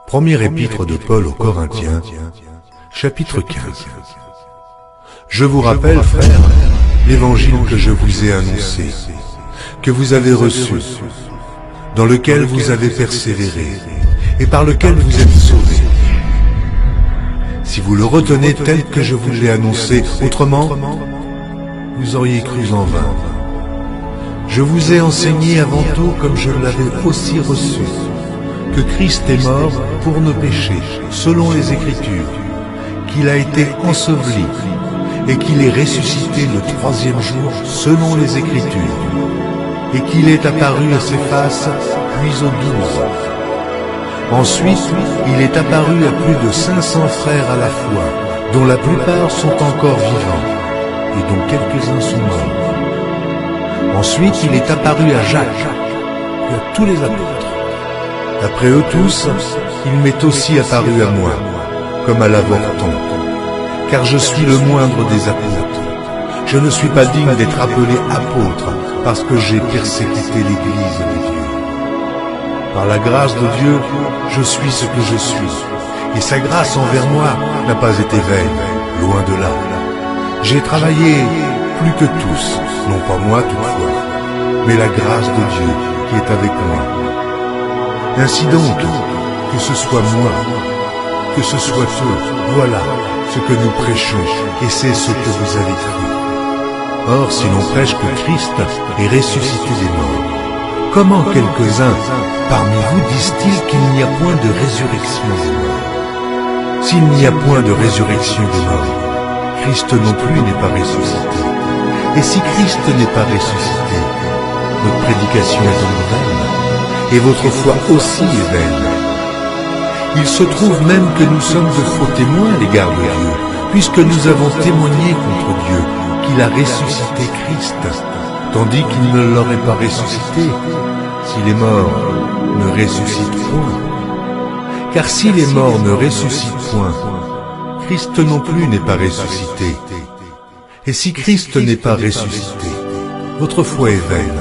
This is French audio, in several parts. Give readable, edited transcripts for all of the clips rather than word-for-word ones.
Première épître de Paul aux Corinthiens, chapitre 15. Je vous rappelle, frères, l'évangile que je vous ai annoncé, que vous avez reçu, dans lequel vous avez persévéré, et par lequel vous êtes sauvés. Si vous le retenez tel que je vous l'ai annoncé, autrement, vous auriez cru en vain. Je vous ai enseigné avant tout, comme je l'avais aussi reçu, que Christ est mort pour nos péchés, selon les Écritures, qu'il a été enseveli, et qu'il est ressuscité le troisième jour, selon les Écritures, et qu'il est apparu à ses faces, puis aux 12. Ensuite, il est apparu à plus de 500 frères à la fois, dont la plupart sont encore vivants, et dont quelques-uns sont morts. Ensuite, il est apparu à Jacques, et à tous les apôtres. Après eux tous, il m'est aussi apparu à moi, comme à l'avorton, car je suis le moindre des apôtres. Je ne suis pas digne d'être appelé apôtre, parce que j'ai persécuté l'Église de Dieu. Par la grâce de Dieu, je suis ce que je suis, et sa grâce envers moi n'a pas été vaine, loin de là. J'ai travaillé plus que tous, non pas moi toutefois, mais la grâce de Dieu qui est avec moi. Ainsi donc, que ce soit moi, que ce soit eux, voilà ce que nous prêchons, et c'est ce que vous avez cru. Or, si l'on prêche que Christ est ressuscité des morts, comment quelques-uns parmi vous disent-ils qu'il n'y a point de résurrection des morts? S'il n'y a point de résurrection des morts, Christ non plus n'est pas ressuscité. Et si Christ n'est pas ressuscité, notre prédication est donc vaine, et votre foi aussi est vaine. Il se trouve même que nous sommes de faux témoins à l'égard de Dieu, puisque nous avons témoigné contre Dieu qu'il a ressuscité Christ, tandis qu'il ne l'aurait pas ressuscité si les morts ne ressuscitent point. Car si les morts ne ressuscitent point, Christ non plus n'est pas ressuscité. Et si Christ n'est pas ressuscité, votre foi est vaine.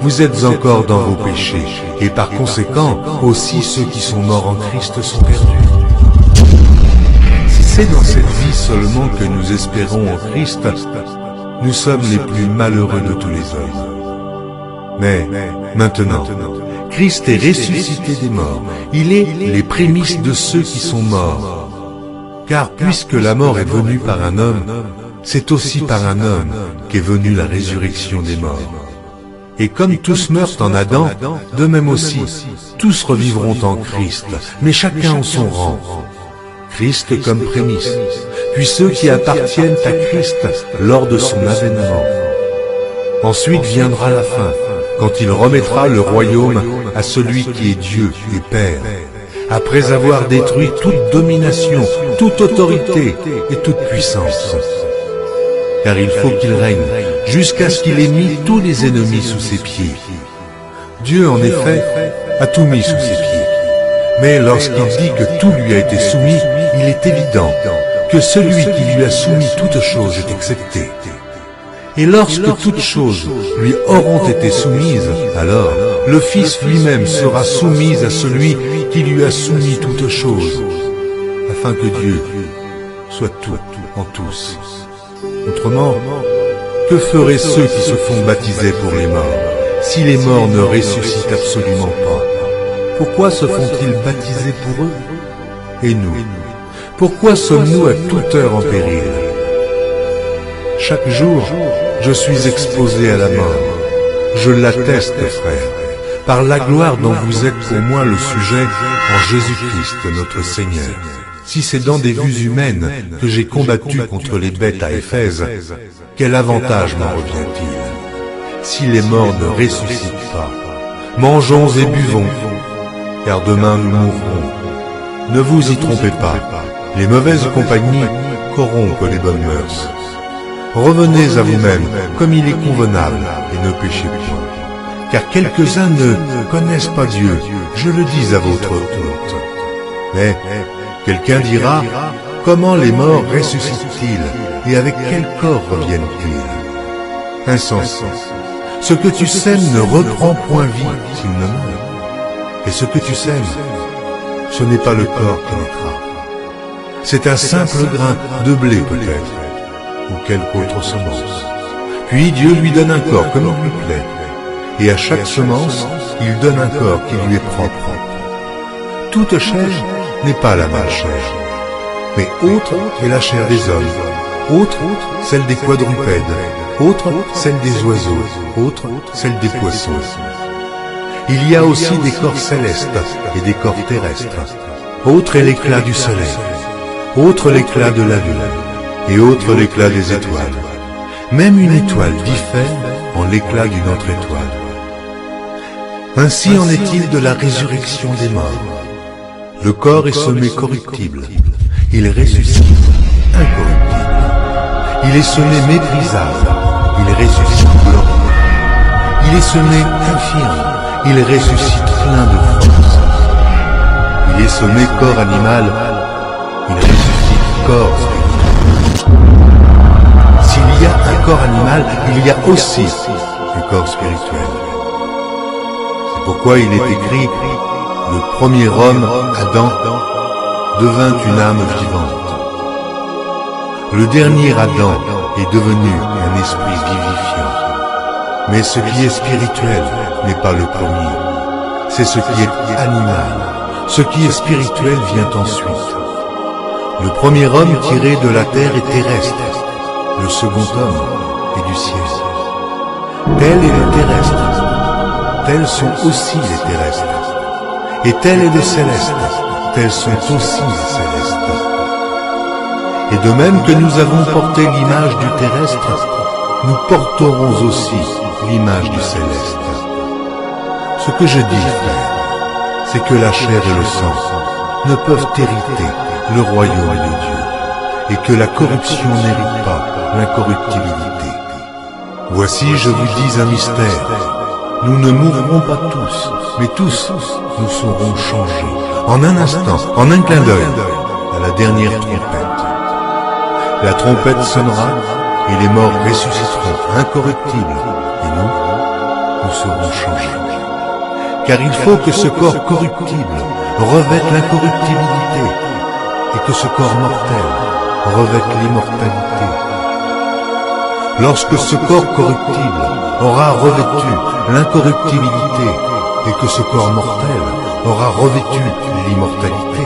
Vous êtes encore dans vos péchés, et par conséquent, aussi ceux qui sont morts en Christ sont perdus. Si c'est dans cette vie seulement que nous espérons en Christ, nous sommes les plus malheureux de tous les hommes. Mais, maintenant, Christ est ressuscité des morts. Il est les prémices de ceux qui sont morts. Car puisque la mort est venue par un homme, c'est aussi par un homme qu'est venue la résurrection des morts. Et comme tous meurent en Adam, de même aussi, tous revivront en Christ, mais chacun en son rang. Christ comme prémisse, puis ceux qui appartiennent à Christ lors de son avènement. Ensuite viendra la fin, quand il remettra le royaume à celui qui est Dieu et Père, après avoir détruit toute domination, toute autorité et toute puissance. Car il faut qu'il règne, jusqu'à ce qu'il ait mis tous les ennemis sous ses pieds. Dieu, en effet, a tout mis sous ses pieds. Mais lorsqu'il dit que tout lui a été soumis, il est évident que celui qui lui a soumis toutes choses est excepté. Et lorsque toutes choses lui auront été soumises, alors le Fils lui-même sera soumis à celui qui lui a soumis toutes choses, afin que Dieu soit tout en tous. Autrement, que feraient ceux qui se font baptiser pour les morts, si les morts ne ressuscitent absolument pas? Pourquoi se font-ils baptiser pour eux? Et nous, pourquoi sommes-nous à toute heure en péril? Chaque jour, je suis exposé à la mort. Je l'atteste, frère, par la gloire dont vous êtes pour moi le sujet en Jésus-Christ notre Seigneur. Si c'est dans des vues humaines que j'ai combattu contre les bêtes à Éphèse, quel avantage m'en revient-il? Si les morts ne ressuscitent pas, mangeons et buvons, car demain nous mourrons. Ne vous y trompez pas, les mauvaises compagnies corrompent les bonnes mœurs. Revenez à vous-même comme il est convenable, et ne péchez point. Car quelques-uns ne connaissent pas Dieu, je le dis à votre honte. Mais quelqu'un dira, comment les morts ressuscitent-ils, et avec quel corps reviennent-ils? Insensé. Ce que tu sèmes ne reprend point vie s'il ne meurt. Et ce que tu sèmes, ce n'est pas le corps qui naîtra. C'est un simple grain de blé peut-être, ou quelque autre semence. Puis Dieu lui donne un corps comme il lui plaît, et à chaque semence, il donne un corps qui lui est propre. Toute chair n'est pas la même chair, mais autre est la chair des hommes, autre celle des quadrupèdes, autre celle des oiseaux, autre celle des poissons. Il y a aussi des corps célestes et des corps terrestres. Autre est l'éclat du soleil, autre l'éclat de la lune, et autre l'éclat des étoiles. Même une étoile diffère en l'éclat d'une autre étoile. Ainsi en est-il de la résurrection des morts. Le corps est semé corruptible, il ressuscite incorruptible. Il est semé méprisable, il ressuscite glorieux. Il est semé infirme, il ressuscite plein de force. Il est semé corps animal, il ressuscite corps spirituel. S'il y a un corps animal, il y a aussi un corps spirituel. C'est pourquoi il est écrit, le premier homme, Adam, devint une âme vivante. Le dernier Adam est devenu un esprit vivifiant. Mais ce qui est spirituel n'est pas le premier. C'est ce qui est animal. Ce qui est spirituel vient ensuite. Le premier homme tiré de la terre est terrestre. Le second homme est du ciel. Tel est le terrestre. Tels sont aussi les terrestres. Et tel est le céleste. Tels sont aussi les célestes. Et de même que nous avons porté l'image du terrestre, nous porterons aussi l'image du céleste. Ce que je dis, frère, c'est que la chair et le sang ne peuvent hériter le royaume de Dieu, et que la corruption n'hérite pas l'incorruptibilité. Voici, je vous dis un mystère. Nous ne mourrons pas tous, mais tous nous serons changés, en un instant, en un clin d'œil, à la dernière trompette. La trompette sonnera, et les morts ressusciteront incorruptibles, et nous serons changés. Car il faut que ce corps corruptible revête l'incorruptibilité, et que ce corps mortel revête l'immortalité. Lorsque ce corps corruptible aura revêtu l'incorruptibilité, et que ce corps mortel aura revêtu l'immortalité,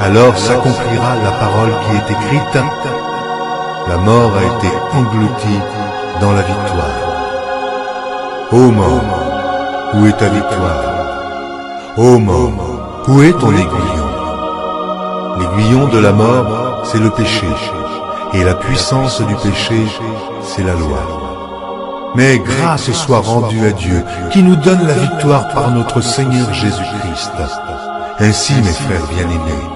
alors s'accomplira la parole qui est écrite, la mort a été engloutie dans la victoire. Ô mort, où est ta victoire? Ô mort, où est ton aiguillon? L'aiguillon de la mort, c'est le péché, et la puissance du péché, c'est la loi. Mais grâce soit rendue à Dieu, qui nous donne la victoire par notre Seigneur Jésus-Christ. Ainsi, mes frères bien-aimés,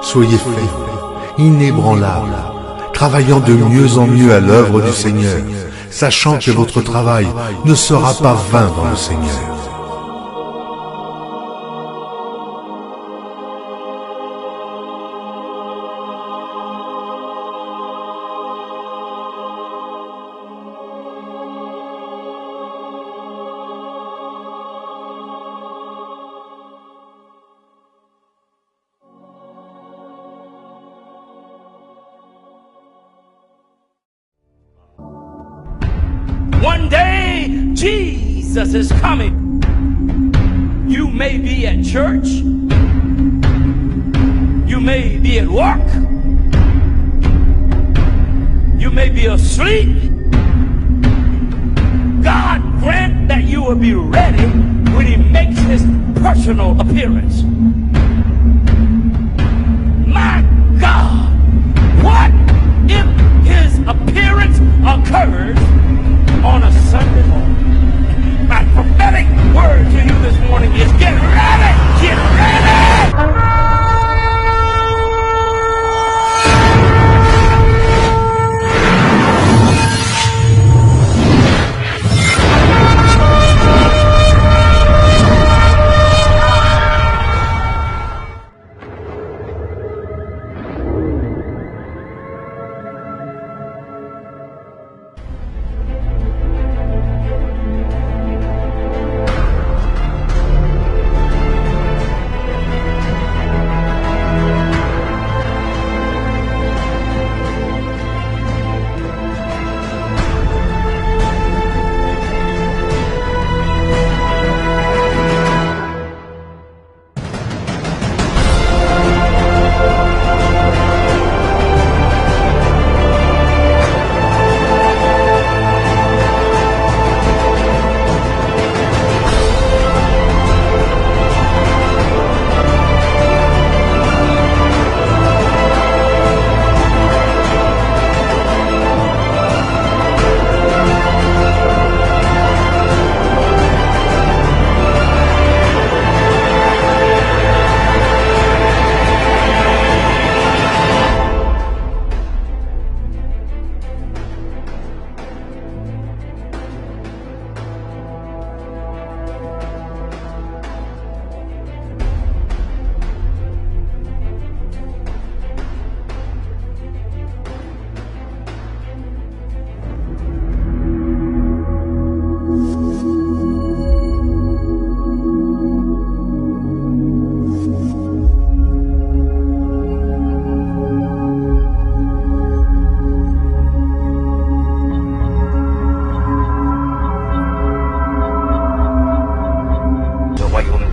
soyez fermes, inébranlables, travaillant de mieux en mieux à l'œuvre du Seigneur, sachant que votre travail ne sera pas vain dans le Seigneur. One day, Jesus is coming. You may be at church. You may be at work. You may be asleep. God grant that you will be ready when He makes His personal appearance. My God, what if His appearance occurs on a Sunday morning? My prophetic word to you this morning is get ready! Get ready!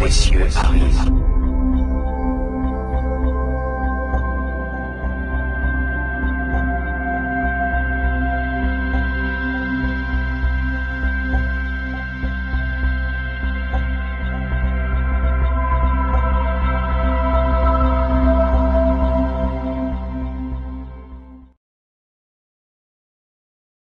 les cieux arrivent.